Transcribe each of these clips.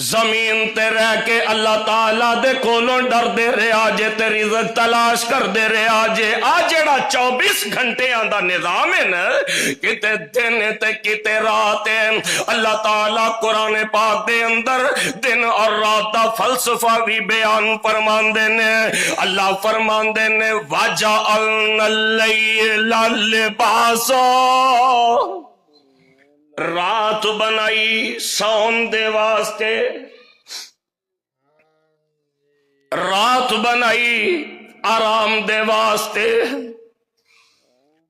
زمین تے رہ کے اللہ تعالیٰ دے کولوں ڈر دے رہا جے تے رزق تلاش کر دے رہا جے آ جڑا 24 گھنٹے آندا نظام ہے نا کتے دن تے کتے رات ہے اللہ تعالیٰ قرآن پاک دے اندر دن اور رات دا فلسفہ بھی بیان فرماندے نے اللہ فرماندے نے وَجَعَلْنَا اللَّيْلَ لِبَاسًا رات بنائی سون دے واسطے رات بنائی آرام دے واسطے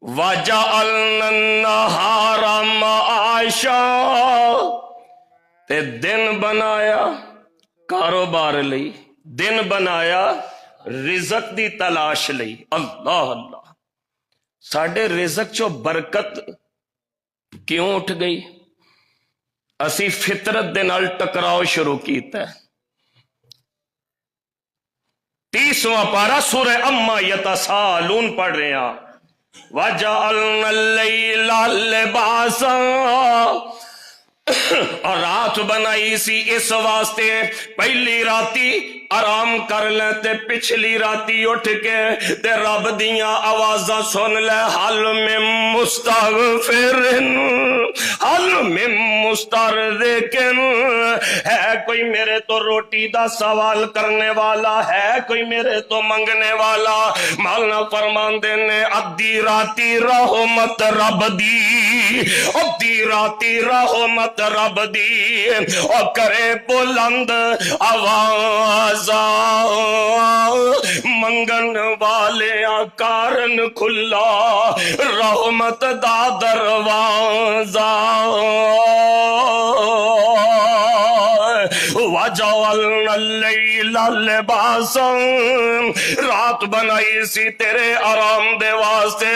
وَجَعَلْنَا النَّهَارَ مَعَاشًا تے دن بنایا کاروبار لئی دن بنایا رزق دی تلاش لئی اللہ اللہ ساڈے رزق چو برکت کیوں اٹھ گئی اسی فطرت دے نال ٹکراؤ شروع کیتا ہے 30واں پارہ سورہ اما یتسالون پڑھ رہے ہیں وَجَعَلْنَا اللَّيْلَ لِبَاسًا اور رات بنائی سی اس واسطے پہلی راتی آرام کر لے تے پچھلی راتی اٹھ کے تے رب دیاں آوازاں سن لے حل من مستغفرن حل من مسترزقن ہے کوئی میرے تو روٹی دا سوال کرنے والا ہے کوئی میرے تو منگنے والا مولانا فرماندے نے ادھی راتی رحمت رب دی ادھی راتی رحمت رب دی اور کرے بلند آواز منگن والے کارن کھلا رحمت دا دروازہ وَجَعَلْنَا اللَّيْلَ لِبَاسًا رات بنائی سی تیرے آرام دے واسطے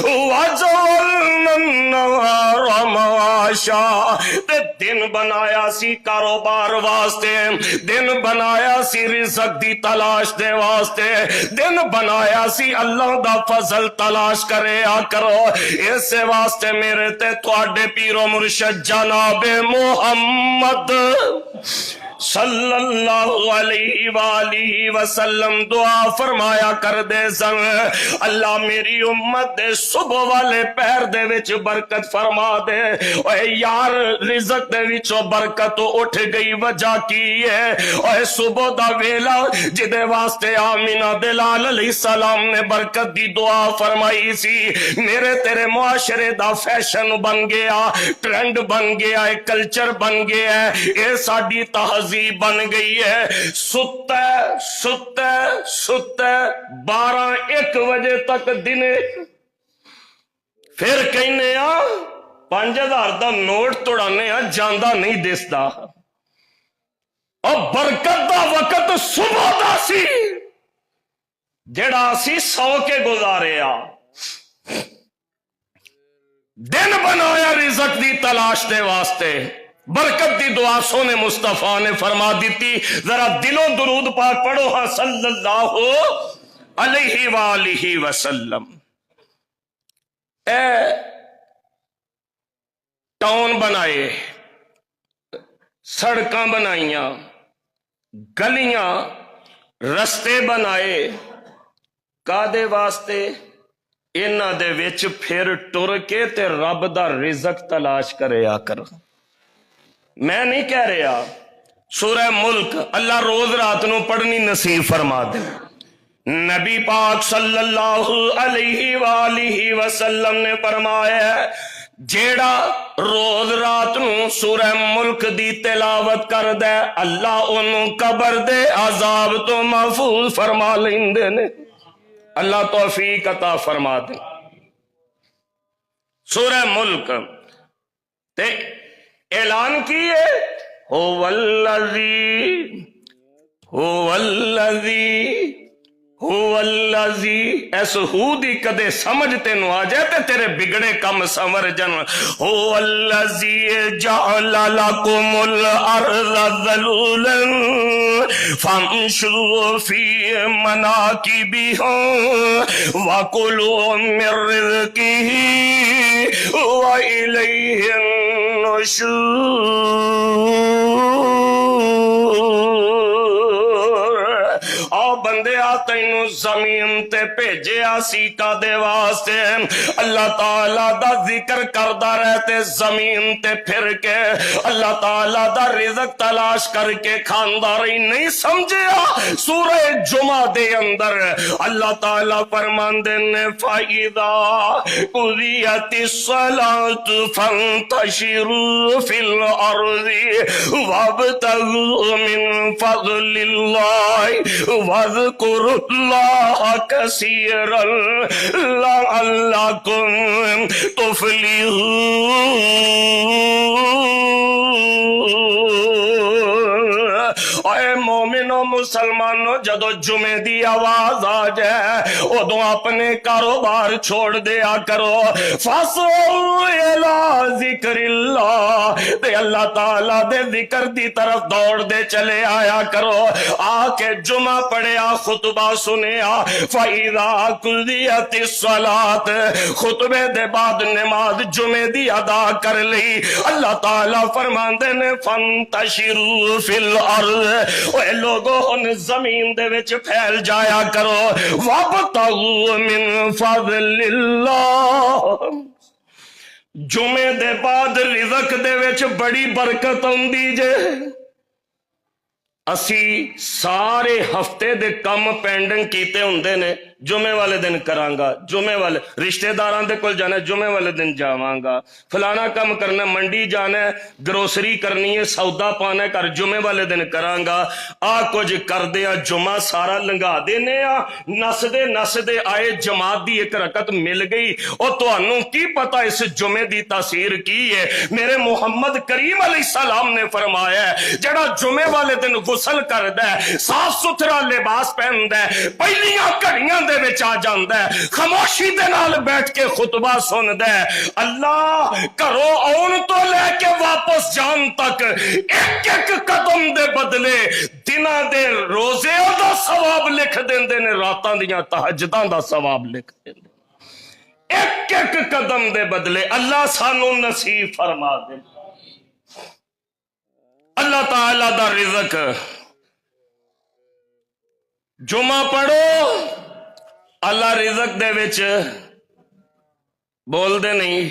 وَجَعَلْنَا النَّهَارَ مَعَاشًا تے دن بنایا سی کاروبار واسطے دن بنایا سی رزق دی تلاش دے واسطے دن بنایا سی اللہ دا فضل تلاش کرے آ کرو اس واسطے میرے تے تواڈے پیر و مرشد جناب محمد صلی اللہ علیہ وآلہ وسلم دعا فرمایا کر دے سن اللہ میری امت دے صبح والے پہر دے وچ برکت فرما دے اے یار رزق دے وچوں برکت اٹھ گئی وجہ کی ہے اے صبح دا ویلا جدے واسطے آمینہ دلال علیہ السلام نے برکت دی دعا فرمائی سی میرے تیرے معاشرے دا فیشن بن گیا ٹرینڈ بن گیا ہے کلچر بن گیا ہے اے ساڈی تہذیب بن گئی ہے ستے 12-1 بجے تک دنے پھر کہنے 5000 دا نوٹ توڑانے جاندہ نہیں دستا اور برکت دا وقت صبح دا سی جڑا سی 100 کے گزارے دن بنایا رزق دی تلاش دے واسطے برکت دی دعا سونے مصطفیٰ نے فرما دیتی ذرا دلوں درود پاک پڑھو ہاں صلی اللہ علیہ وآلہ وسلم اے ٹاؤن بنائے سڑکاں بنائیاں گلیاں رستے بنائے کادے واسطے انہاں دے وچ پھر ٹر کے تے رب دا رزق تلاش کرے آ کر میں نہیں کہہ رہا سورہ ملک اللہ روز رات نو پڑھنی نصیب فرما دے نبی پاک صلی اللہ علیہ وآلہ وسلم نے فرمایا جیڑا روز رات نو سورہ ملک دی تلاوت کر دے اللہ انہوں قبر دے عذاب تو محفوظ فرما لیندے نے اللہ توفیق عطا فرما دے سورہ ملک تے اعلان کیے هو الذی ایس ہو دی کدے سمجھ تینوں آ جائے تے تیرے بگڑے کم سمر جن هو الذی جعل لکم الارض ذلولا فامشوا فی مناکبہا وکلوا من رزقہ وإلیہ النشور بندیا تینوں زمین تے بھیجیا سی کدے واسطے؟ اللہ تعالی دا ذکر کردا رہتے زمین تے پھر کے اللہ تعالی دا رزق تلاش کر کے کھاندا رہی، نہیں سمجھیا؟ سورہ جمعہ دے اندر اللہ تعالی فرماندے نے فَإِذَا قُضِيَتِ الصَّلَاةُ فَانتَشِرُوا فِي الْأَرْضِ وَابْتَغُوا مِن فَضْلِ اللَّهِ وَاذْكُرُوا اللَّهَ كَثِيرًا لَعَلَّكُمْ تُفْلِحُونَ۔ اے مومنو مسلمانو، جدو جمعے دی آواز آ جائے ادو اپنے کاروبار چھوڑ دیا کرو، فَاسْعُوا إِلَىٰ ذِكْرِ اللَّهِ، تے اللہ تعالیٰ دے ذکر دی طرف دوڑ دے چلے آیا کرو۔ آ کے جمعہ پڑھیا، خطبہ سنیا، فَإِذَا قُضِيَتِ الصَّلَاةُ، خطبے دے بعد نماز جمعے دی ادا کر لی، اللہ تعالیٰ فرماندے نے فَانتَشِرُوا فِي الْأَرْضِ، اے لوگو ہن زمین دے وچ پھیل جایا کرو، وَابْتَغُوا مِن فَضْلِ اللَّهِ۔ جمعے دے بعد رزق دے وچ بڑی برکت ہوندی جے۔ اسی سارے ہفتے دے کم پینڈنگ کیتے ہوندے نے، جمعے والے دن کرانگا، جمعے والے رشتہ داران دے کول جانا ہے جمعے والے دن جاواں گا، فلانا کم کرنا، منڈی جانا ہے، گروسری کرنی ہے، سودا پانا ہے، کر جمعے والے دن کرانگا۔ آ کچھ کر دیا، جمعہ سارا لنگا دینے آ، نس دے آئے جماعت دی ایک رکعت مل گئی۔ اور تانوں کی پتا اس جمعے دی تاثیر کی ہے؟ میرے محمد کریم علیہ السلام نے فرمایا ہے جڑا جمعے والے دن غسل کردا ہے، صاف ستھرا لباس پہندا ہے، پہلیاں گھڑیاں دے وچ آ جاندا ہے، خاموشی دے نال بیٹھ کے خطبہ سندا ہے، اللہ گھروں آن تو لے کے واپس جان تک ایک ایک قدم دے بدلے دناں دے روزے دا ثواب لکھ دیندے نے، راتاں دیاں تہجداں دا ثواب لکھ دیندے، ایک ایک قدم دے بدلے۔ اللہ سانو نصیب فرما دے۔ اللہ تعالی دا رزق، جمعہ پڑھو، اللہ رزق دے وچ بول دے نہیں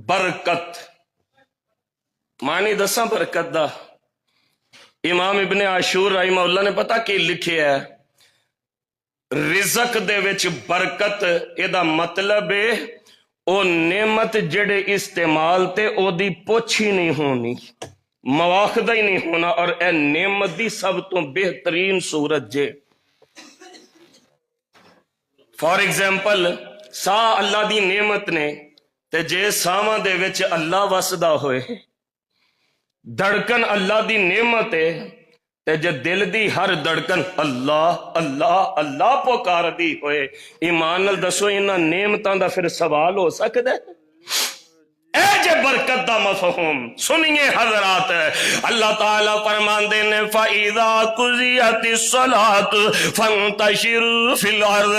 برکت، معنی دساں برکت دا؟ امام ابن عاشور رحمہ اللہ نے پتہ کی لکھیا ہے؟ رزق دے وچ برکت اے دا مطلب ہے او نعمت جڑے استعمال تے او دی پوچھ ہی نہیں ہونی، مواخدہ ہی نہیں ہونا، اور اے نعمت دی سب تو بہترین صورت جے۔ فار ایگزامپل سا اللہ دی نعمت نے، تے جے ساواں دے وچ اللہ وسدا ہوئے، دھڑکن اللہ دی نعمت ہے، تے جے دل دی ہر دھڑکن اللہ اللہ اللہ پکار دی ہوئے، ایمان نال دسو انہاں نعمتاں دا پھر سوال ہو سکدا ہے؟ اے جے برکت دا مفہوم سنیے حضرات، اللہ تعالیٰ فرماندے نے فَإِذَا قُضِيَتِ الصَّلَاةُ فَانتَشِرُوا فِي الْأَرْضِ،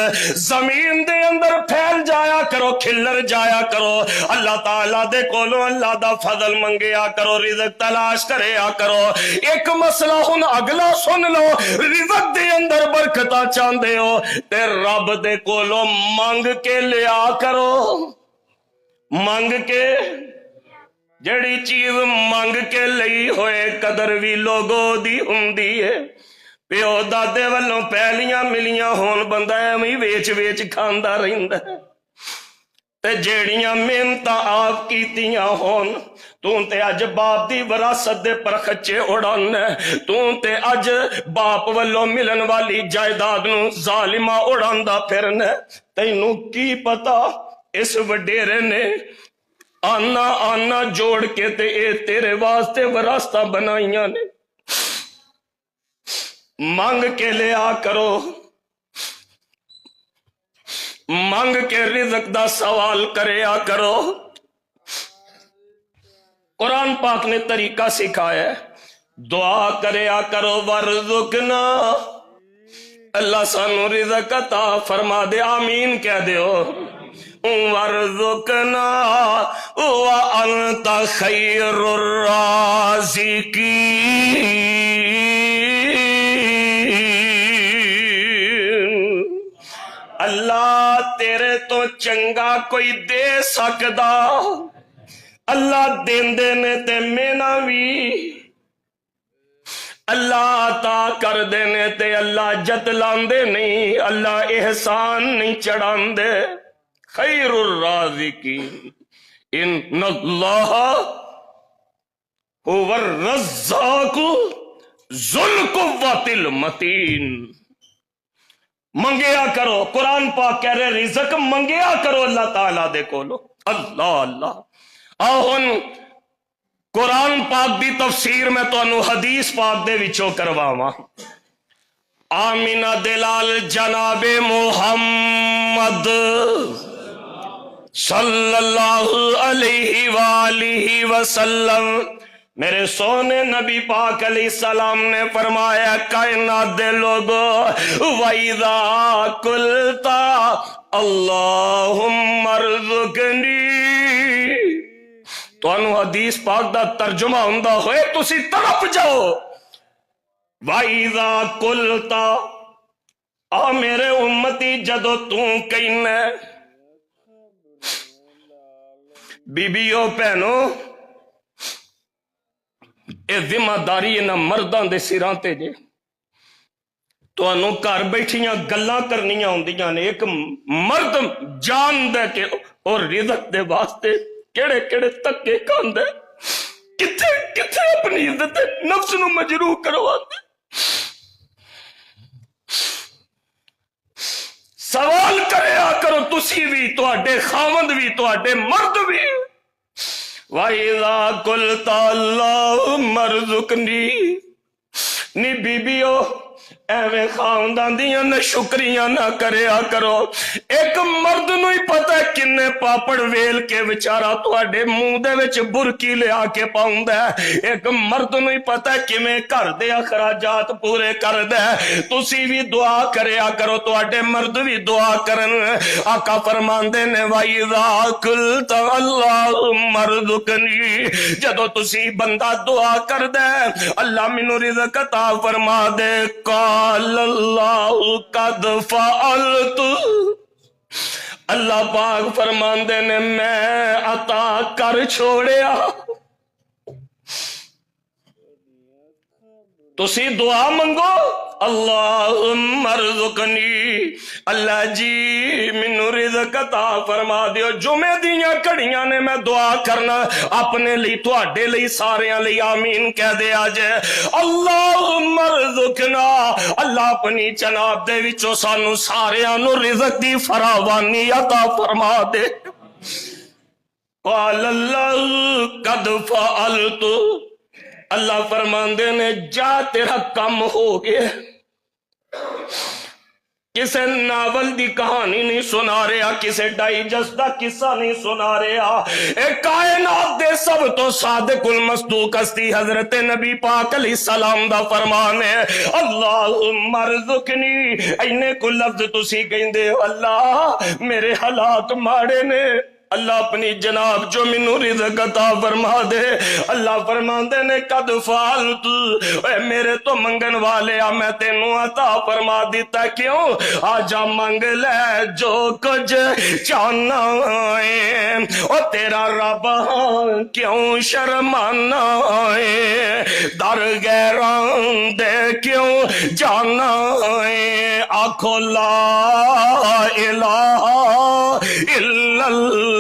زمین دے اندر پھیل جایا کرو، کھلر جایا کرو، اللہ تعالیٰ دے کولوں اللہ دا فضل منگیا کرو، رزق تلاش کریا کرو۔ ایک مسئلہ ہن اگلا سن لو، رزق دے اندر برکتاں چاہندے ہو تے رب دے کولوں منگ کے لیا کرو، منگ کے، جڑی چیز منگ کے لئی ہوئے قدر بھی لوگوں دی ہوندی ہے، پیو دادے والوں پہلیاں ملیاں ہون بندہ ایویں ویچ ویچ کھاندا رہندا ہے، تے جیڑیاں محنتاں آپ کیتیاں ہون، تو تے اج باپ دی وراثت دے پرخچے اڑانا، تو تے اج باپ والوں ملن والی جائیداد نو ظالمہ اڑاندا پھرنا، تینوں کی پتا اس وڈیرے نے آنا آنا جوڑ کے تے اے تیرے واسطے وراثتاں بنائیاں نے۔ مانگ کے لیا کرو، مانگ کے رزق دا سوال کریا کرو۔ قرآن پاک نے طریقہ سکھایا ہے، دعا کریا کرو، ورزقنا، اللہ سانو رزق عطا فرما دے، آمین کہہ دیو، وَارْزُقْنَا وَأَنْتَ خَيْرُ الرَّازِقِينَ۔ تو چنگا کوئی دے سکدا اللہ دیندے نے تے مینا بھی اللہ عطا کر دینے تے اللہ جتلاندے نہیں اللہ احسان نہیں چڑھاندے خیر الرازقین ان اللہ هو الرزاق ذو القوۃ المتین منگیا کرو قرآن پاک کہہ رہے رزق منگیا کرو اللہ تعالیٰ دے کولو اللہ اللہ آہن قرآن پاک دی تفسیر میں تو انو حدیث پاک دے وچوں کرواواں آمینہ دلال جناب محمد صلی اللہ علیہ وآلہ وسلم میرے سونے نبی پاک علیہ السلام نے فرمایا کائنات دے لوگو وَإِذَا قُلْتَ اللہم ارزقنی تو انو حدیث پاک دا ترجمہ ہوندہ ہوئے تسی تڑپ جاؤ وَإِذَا قُلْتَ آ میرے امتی جدو کہنا بیبیوں پہنو اے ذمہ داری نہ مرداں دے سراں تے جے تو انو گھر بیٹھیاں گلاں کرنیاں ہوندیاں نے ایک مرد جان دے کے اور رزق دے واسطے کیڑے کیڑے تکے کاندے کتھے اپنی عزت نفس نو مجروح کروا دے سوال کریا کرو تسی بھی تواڈے خاوند بھی تواڈے مرد بھی وَإِذَا قُلْتَ اللَّهُمَّ ارْزُقْنِي نی بیبیو ایویں خاندان دیاں نہ شکریاں نہ کریا کرو ایک مرد نو ہی پتہ ہے کنے پاپڑ ویل کے وچارا تواڈے منہ دے وچ برکی لیا کے پاوندا ہے ایک مرد نو ہی پتہ ہے کیویں گھر دے اخراجات پورے کردا ہے تسی بھی دعا کریا کرو تواڈے مرد بھی دعا کرن آقا فرماندے نے وَإِذَا قُلْتَ اللَّهُمَّ ارْزُقْنِي جدو تسی بندہ دعا کردا ہے اللہ مینوں رزق عطا فرما دے قال اللہ قد فعلت اللہ پاک فرماندے نے میں عطا کر چھوڑیا تسی دعا منگو اللہم ارزقنی اللہ جی منو رزق عطا فرما دیو جمعے دیاں کڑیاں نے میں دعا کرنا اپنے لی تواڈے لی ساریاں لی آمین کہہ دے آجے اللہم ارزقنا اللہ اپنی جناب دے وچو سانو ساریاں نو رزق دی فراوانی عطا فرما دے قال اللہ قد فعلت اللہ فرماندے نے جا تیرا کم ہو گیا کسے ناول دی کہانی نہیں سنا رہا کسے ڈائجسٹ دا قصہ نہیں سنا رہا اے کائنات دے سب تو صادق المصدوق ہستی حضرت نبی پاک علیہ السلام دا فرمان ہے اللہم ارزقنی اینے کو لفظ تسی کہندے ہو اللہ میرے حالات ماڑے نے اللہ اپنی جناب جو منو رزق عطا فرما دے اللہ فرماندے نے قد فعلت اے میرے تو منگن والے میں تینوں عطا فرما دیتا کیوں آجا منگ لے جو کچھ چاہنا ہے او تیرا رب کیوں شرمانا ہے در غیران دے کیوں جانا ہے آنکھو لا الہ الا اللہ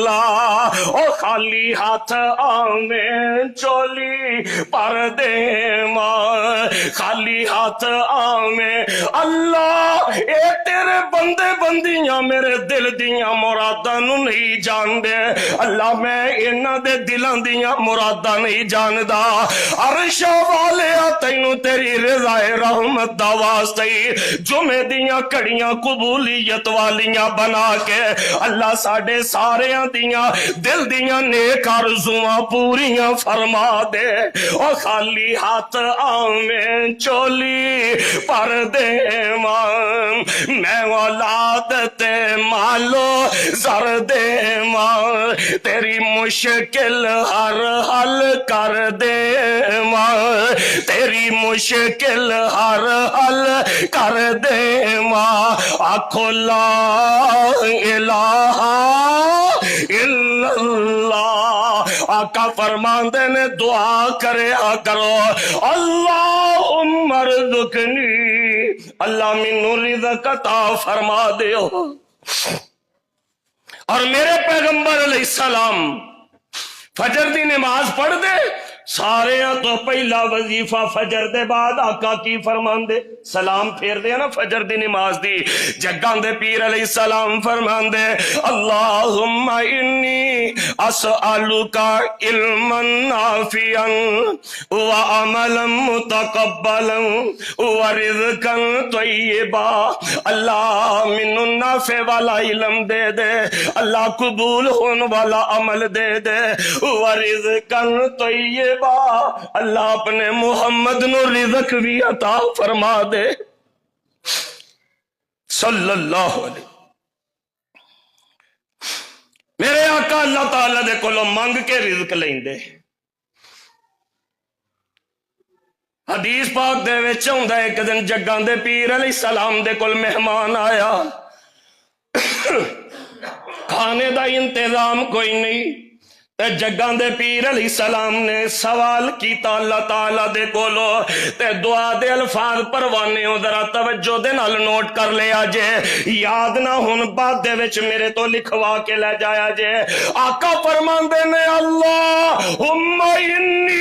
او خالی ہاتھ آمیں چولی پر دے ماں خالی ہاتھ آمیں اللہ اے تیرے بندے بندیاں میرے دل دیاں مراداں نو نہیں جان دے اللہ میں انہاں دے دلاں دیاں مراداں نہیں جان دا عرش والے تینوں تیری رضا رحمت دا واسطے جمعے دیاں کڑیاں قبولیت والیاں بنا کے اللہ ساڑے ساریاں دیاں دل دیاں نیک آرزواں پوریاں فرما دے او خالی ہاتھ آمیں چولی پر دے ماں میں اولاد تے مالو زر دے ماں تیری مشکل ہر حل کر دے ماں تیری مشکل مشکل ہر حل کر دے ماں آکھو لا الہ الا اللہ آقا فرماندے نے دعا کریا کرو اللہم ارزقنی اللہ مینوں رزق عطا فرما دیو اور میرے پیغمبر علیہ السلام فجر دی نماز پڑھ دے سارے تو پہلا وظیفہ فجر دے بعد آقا کی فرمان دے سلام پھیر دے نا فجر دی نماز دی جگاں دے پیر علیہ السلام فرمان دے اللہم انی اسألک علما نافعا وعملا متقبلا ورزقا طیبا اللہ منو نافع والا علم دے دے اللہ قبول ہون والا عمل دے دے ورزقا طیبا اللہ اپنے محمد نو رزق بھی عطا فرما دے صلی اللہ علیہ میرے آقا اللہ تعالیٰ دے کولو منگ کے رزق لیں دے حدیث پاک دے وچ ہوندا ایک دن جگاں دے پیر علیہ السلام دے کول مہمان آیا کھانے دا انتظام کوئی نہیں تے جگاں دے پیر علیہ السلام نے سوال کیتا اللہ تعالیٰ دے کولو تے دعا دے الفاظ پروانے ہو ذرا توجہ دے نال نوٹ کر لیا جے یاد نہ ہون بعد دے وچ میرے تو لکھوا کے لے جایا جے آقا فرماندے نے اللہم انی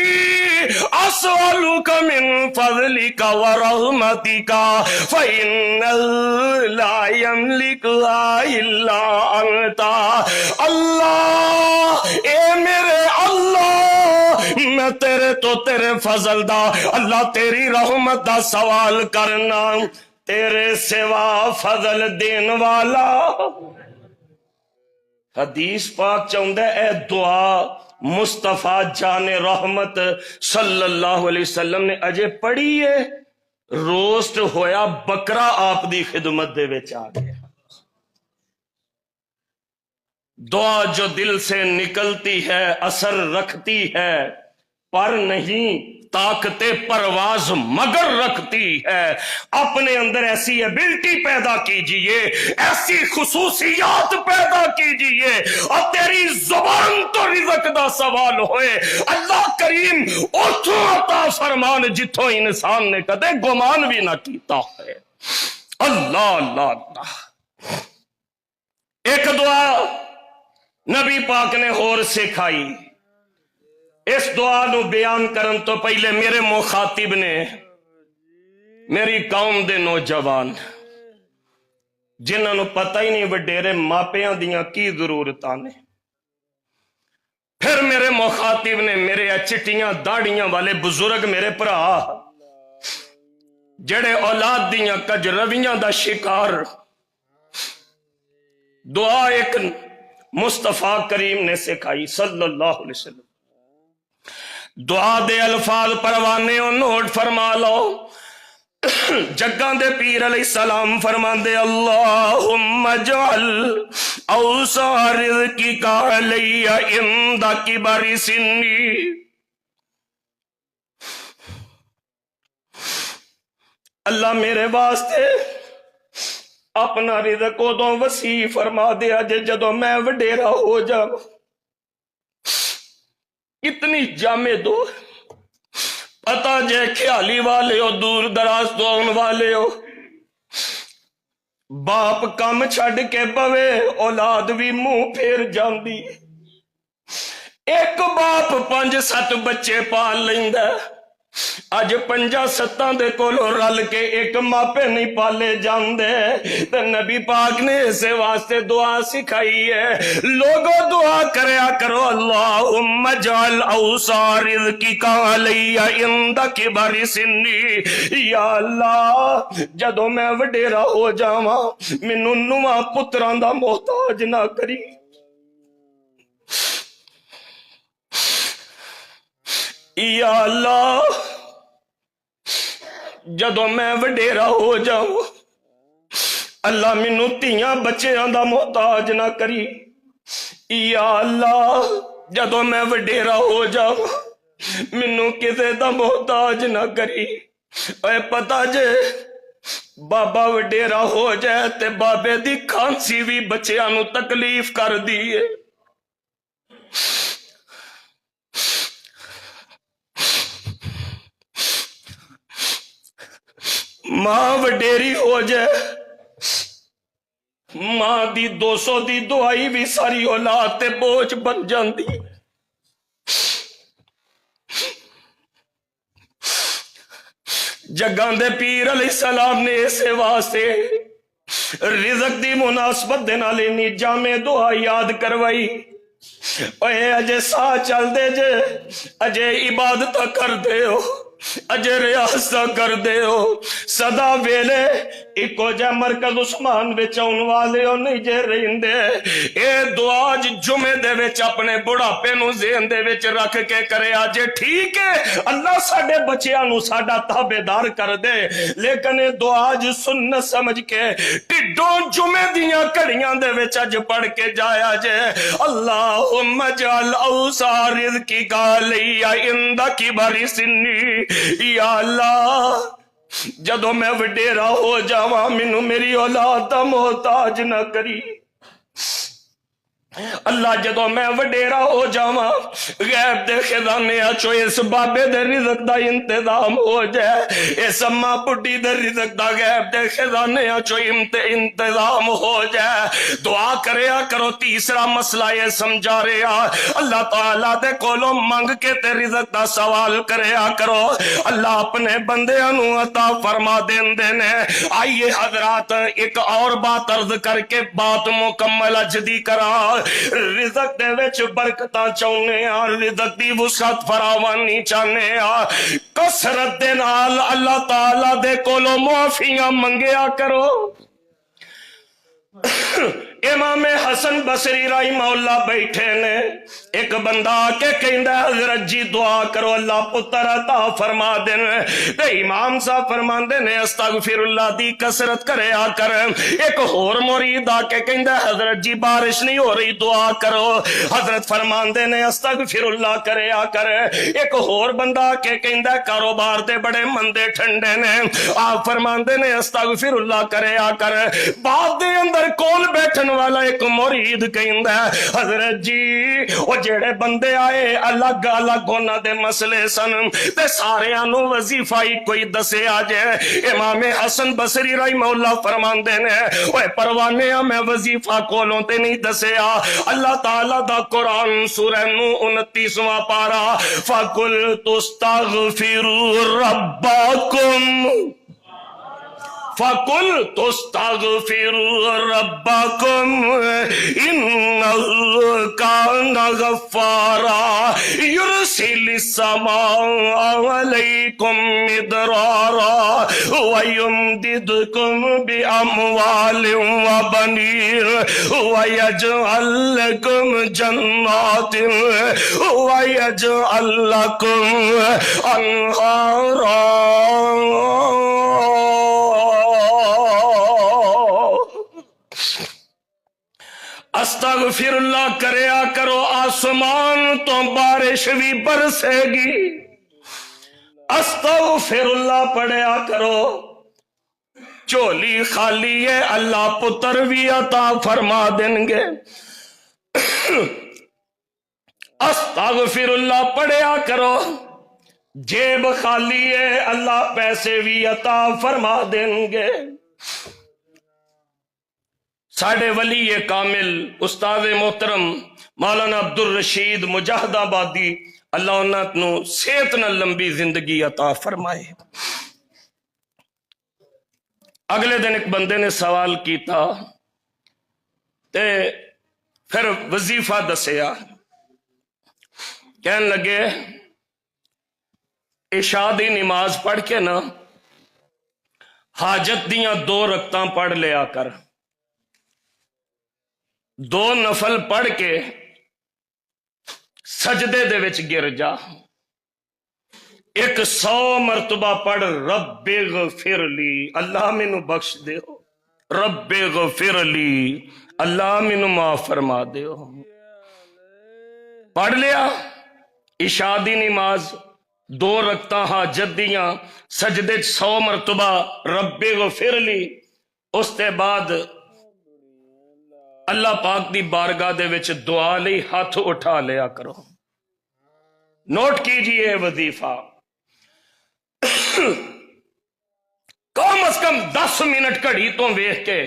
اسألک من فضلک ورحمتک فإن لا یملکها الا انت اللہ اے میرے اللہ میں تیرے تو تیرے فضل دا اللہ تیری رحمت دا سوال کرنا تیرے سوا فضل دین والا حدیث پاک چاہندہ اے دعا مصطفیٰ جان رحمت صلی اللہ علیہ وسلم نے اجے پڑھی ہے روسٹ ہویا بکرا آپ دی خدمت دے وچ آ گیا دعا جو دل سے نکلتی ہے اثر رکھتی ہے پر نہیں طاقت پرواز مگر رکھتی ہے اپنے اندر ایسی ایبلٹی پیدا کیجئے ایسی خصوصیات پیدا کیجئے اور تیری زبان تو رزق دا سوال ہوئے اللہ کریم اتھو عطا فرمان جتھو انسان نے کدے گمان بھی نہ کیتا ہے اللہ اللہ اللہ ایک دعا نبی پاک نے اور سکھائی اس دعا نو بیان کرن تو پہلے میرے مخاطب نے میری قوم دے نوجوان جنہاں نو پتہ ہی نہیں وڈیرے ماپیاں دیاں کی ضرورتاں نے پھر میرے مخاطب نے میرے چٹیاں داڑیاں والے بزرگ میرے پرا جڑے اولاد دیاں کج رویاں دا شکار دعا ایک مصطفیٰ کریم نے سکھائی صلی اللہ علیہ وسلم دعا دے الفاظ پروانے اور نوٹ فرما لو جگاں دے پیر علیہ السلام فرما دے اللہم اجعل اوسع رزقک علی عند کبر سنی اللہ میرے واسطے اپنا رزق ادوں وسیع فرما دیا جے جدوں میں وڈیرا ہو جا اتنی جامع دو پتا جے خیالی والے ہو دور دراز تو آن والے ہو باپ کم چھڑ کے بوے اولاد بھی منہ پھیر جاندی ایک باپ 5-7 بچے پال لیندا اج 5-7 دے کولو رل کے ایک ماپے نہیں پالے جاندے تے نبی پاک نے اسے واسطے دعا سکھائی ہے لوگوں دعا کریا کرو اللہم اجعل اوسع رزقک علی عند کبر سنی یا اللہ جدوں میں وڈیرا ہو جاواں مینوں نواں پتراں دا محتاج نہ کری یا اللہ جدوں میں وڈیرا ہو جاؤں اللہ مینوں تیاں بچیاں دا محتاج نہ کری یا اللہ جدوں میں وڈیرا ہو جاؤں مینوں کسے دا محتاج نہ کری اے پتہ جے بابا وڈیرا ہو جائے تے بابے دی کھانسی بھی بچیاں نو تکلیف کر دیئے. ماں وڈیری ہو جائے ماں دی 200 دی دعائی بھی ساری اولاد تے بوجھ بن جاندی. جگاں دے پیر علیہ السلام نے اسے واسطے رزق دی مناسبت دے نال انی جامع دعا یاد کروائی. اے اجے سا چل دے جے اجے عبادت کر دے ہو اجے ریاضہ کر دے ہو صدا ویلے ایکو جے مرکز عثمان وچ آن والے ہو نہیں جے رہندے. اے دعا جمعے دے وچ اپنے بڑھاپے نو ذہن دے وچ رکھ کے کرے آجے. ٹھیک ہے اللہ ساڈے بچیاں نو ساڈا تابعدار کر دے لیکن اے دعا سنت سمجھ کے ٹڈوں جمعے دیاں کڑیاں دے وچ اج پڑھ کے جایا جے. اللہم اجعل اوسع رزقک علی عند کبر سنی. یا اللہ جدو میں وڈیرا ہو جاواں مینوں میری اولاد دا محتاج نہ کری. اللہ جدو میں وڈیرا ہو جاواں غیب دے خزانے چو اس بابے دے رزق دا انتظام ہو جائے. اس اماں بڈھی دے رزق دا غیب دے خزانے چو انتظام ہو جائے. دعا کریا کرو. تیسرا مسئلہ یہ سمجھا رہا اللہ تعالیٰ دے کولوں منگ کے تے رزق دا سوال کریا کرو. اللہ اپنے بندیاں نو عطا فرما دیندے نے. آئیے حضرات ایک اور بات عرض کر کے بات مکمل اجدی کرا. رزق دے وچ برکتاں چاہنے ہاں رزق دی وسعت فراوانی چاہنے ہاں کثرت دے نال اللہ تعالیٰ دے کولوں معافیاں منگیا کرو. امام حسن بصری رحمہ اللہ بیٹھے نے ایک بندہ کے کہندا حضرت جی دعا کرو اللہ پتر عطا فرما دین. تے امام صاحب فرماندے نے استغفر اللہ دی کثرت کریا کر. ایک اور مرید آ کے کہندا حضرت جی بارش نہیں ہو رہی دعا کرو. حضرت فرماندے نے استغفر اللہ کریا کر. ایک اور بندہ آ کے کہندا کاروبار دے بڑے مندے ٹھنڈے نے آپ فرماندے نے استغفر اللہ کریا کر. بعد دے اندر کول بیٹھن والا ایک مرید کہندا حضرت جی وہ جڑے بندے آئے الگ الگ انہاں دے مسئلے سن تے ساریاں نو وظیفہ ہی کوئی دسے آجے. امام حسن بصری رحمہ اللہ فرماندے نے اوے پروانے میں وظیفہ کولوں تے نہیں دسیا. اللہ تعالیٰ دا قرآن سورہ نو 29واں پارا فَقُلْتُ اسْتَغْفِرُوا رَبَّكُمْ فَقُلْتُ اسْتَغْفِرُوا رَبَّكُمْ إِنَّهُ كَانَ غَفَّارًا يُرْسِلِ السَّمَاءَ عَلَيْكُمْ مِدْرَارًا وَيُمْدِدْكُمْ بِأَمْوَالٍ وَبَنِينَ وَيَجْعَلْ لَكُمْ جَنَّاتٍ وَيَجْعَلْ لَكُمْ أَنْهَارًا. استغفر اللہ کریا کرو آسمان تو بارش بھی برسے گی. استغفر اللہ پڑھیا کرو چولی خالی ہے اللہ پتر بھی عطا فرما دیں گے. استغفر اللہ پڑھیا کرو جیب خالی ہے اللہ پیسے بھی عطا فرما دیں گے. ساڑھے ولی کامل استاد محترم مولانا عبدالرشید مجاہد آبادی اللہ انہوں نو صحت نہ لمبی زندگی عطا فرمائے. اگلے دن ایک بندے نے سوال کیتا تے پھر وظیفہ دسیا. کہنے لگے عشاء دی نماز پڑھ کے نا حاجت دیاں 2 رکعتاں پڑھ لیا کر. 2 نفل پڑھ کے سجدے دے وچ گر جا. 100 مرتبہ پڑھ رب اغفر لی اللہ مینوں بخش دیو. رب اغفر لی اللہ مینوں معاف فرما دیو. پڑھ لیا عشاء دی نماز دو رکعتاں حاجت دیاں سجدے 100 مرتبہ رب غفر لی، اس تے بعد اللہ پاک دی بارگاہ دے وچ دعا لئی ہاتھ اٹھا لیا کرو۔ نوٹ کیجئے وظیفہ کم از کم 10 منٹ گھڑی تو ویکھ کے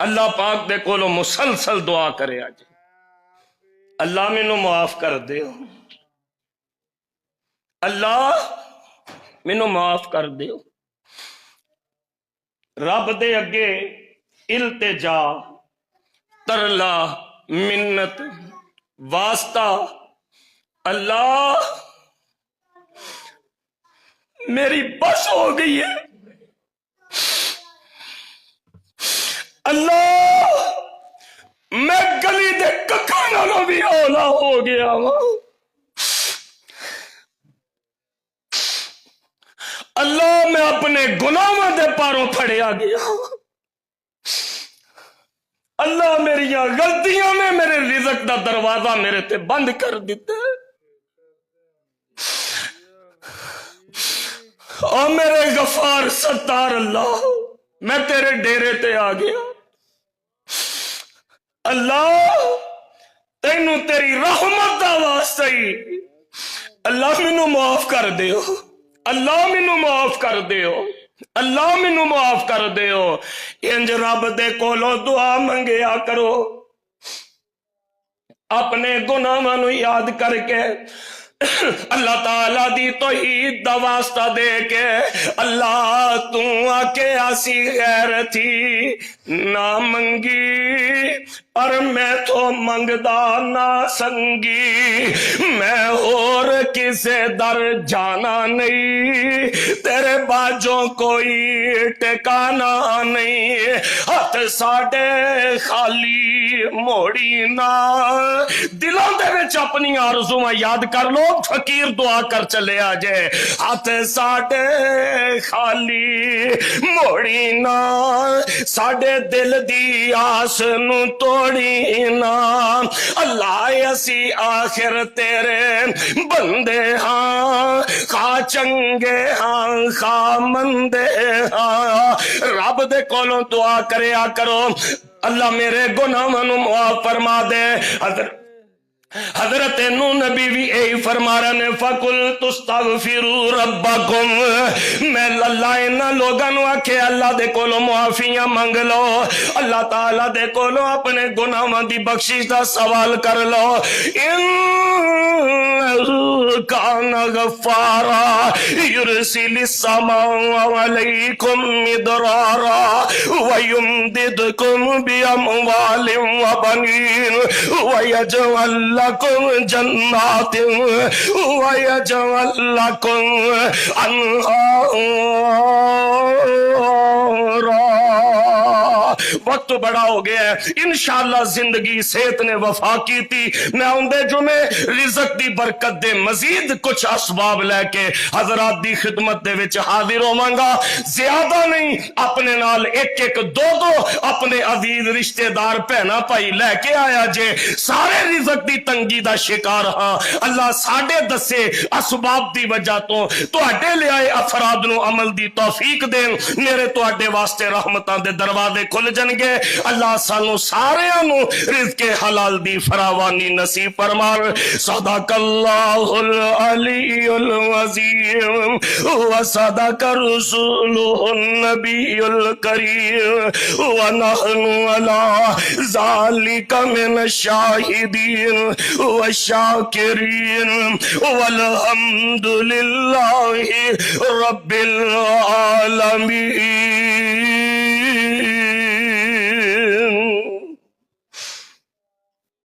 اللہ پاک دے کولو مسلسل دعا کرے آج، اللہ مینوں معاف کر دیو، اللہ مینوں معاف کر دیو۔ رب دے اگے التجا، ترلا، منت، واسطہ، اللہ میری بس ہو گئی ہے، اللہ میں گلی دے ککھاں نالوں بھی اولا ہو گیا ہوں، اللہ میں اپنے گناہوں دے پاروں پھڑیا گیا، اللہ میری غلطیاں نے میرے رزق دا دروازہ میرے تے بند کر دیتا ہے، اور میرے غفار ستار اللہ میں تیرے ڈیرے تے آ گیا، اللہ تینوں تیری رحمت دا واسطہ ہی اللہ مینوں معاف کر دیو، اللہ مینوں معاف کر دیو، اللہ مینوں معاف کر دیو۔ انج رب دے کولوں دعا منگیا کرو، اپنے گناہاں نوں یاد کر کے اللہ تعالیٰ دی توحید دا واسطہ دے کے، اللہ تو آکے آسی غیر تھی نہ منگی اور میں تو منگدا نہ سنگی، میں اور کسے در جانا نہیں، تیرے باجوں کوئی ٹکانا نہیں، ہاتھ ساڈے خالی موڑی نہ، دلوں دے وچ اپنی آرزویں یاد کر لو، فقیر دعا کر چلے آجے، ہاتھ ساڈے خالی موڑی نہ، ساڈے دل دی آس نو توڑی نہ، اللہ اسی آخر تیرے بندے ہاں، خواہ چنگے ہاں خواہ مندے ہاں، رب دے کولوں دعا کریا کرو، اللہ میرے گناہاں نوں معاف فرما دے۔ حضرت نو نبی بھی یہی فرما رہے ہیں، فَقُلْتُ اسْتَغْفِرُوا رَبَّكُمْ، میں اللہ انہاں لوگاں نوں آکھے اللہ دے کولوں معافیاں منگ لو، اللہ تعالیٰ دے کولوں اپنے گناہاں دی بخشش دا سوال کر لو، إِنَّهُ كَانَ غَفَّارًا يُرْسِلِ السَّمَاءَ عَلَيْكُمْ مِدْرَارًا وَيُمْدِدْكُمْ بِأَمْوَالٍ وَبَنِينَ وَيَجْعَلْ لَكُمْ جَنَّاتٍ وَيَجْعَلْ لَكُمْ أَنْهَارًا۔ وقت بڑا ہو گیا ہے، انشاءاللہ زندگی صحت نے وفا کی تھی، میں اندے جمعے رزق دی برکت دے مزید کچھ اسباب لے کے حضرات دی خدمت دے وچ حاضر ہوواں گا، زیادہ نہیں، اپنے نال ایک ایک دو دو اپنے عزیز رشتہ دار بہنا بھائی لے کے آیا جے، سارے رزق دی تنگی دا شکار ہاں، اللہ ساڈے دسے اسباب دی وجہ تو تواڈے لے آئے افراد نو عمل دی توفیق دین، میرے تواڈے واسطے رحمتاں دے دروازے کھل جن گے، اللہ سانو ساریاں نو رزق حلال دی فراوانی نصیب فرما۔ صدق اللہ العلی العظیم وصدق رسولہ النبی الکریم ونحن علی ذالک من الشاہدین والشاکرین والحمد للہ رب العالمین۔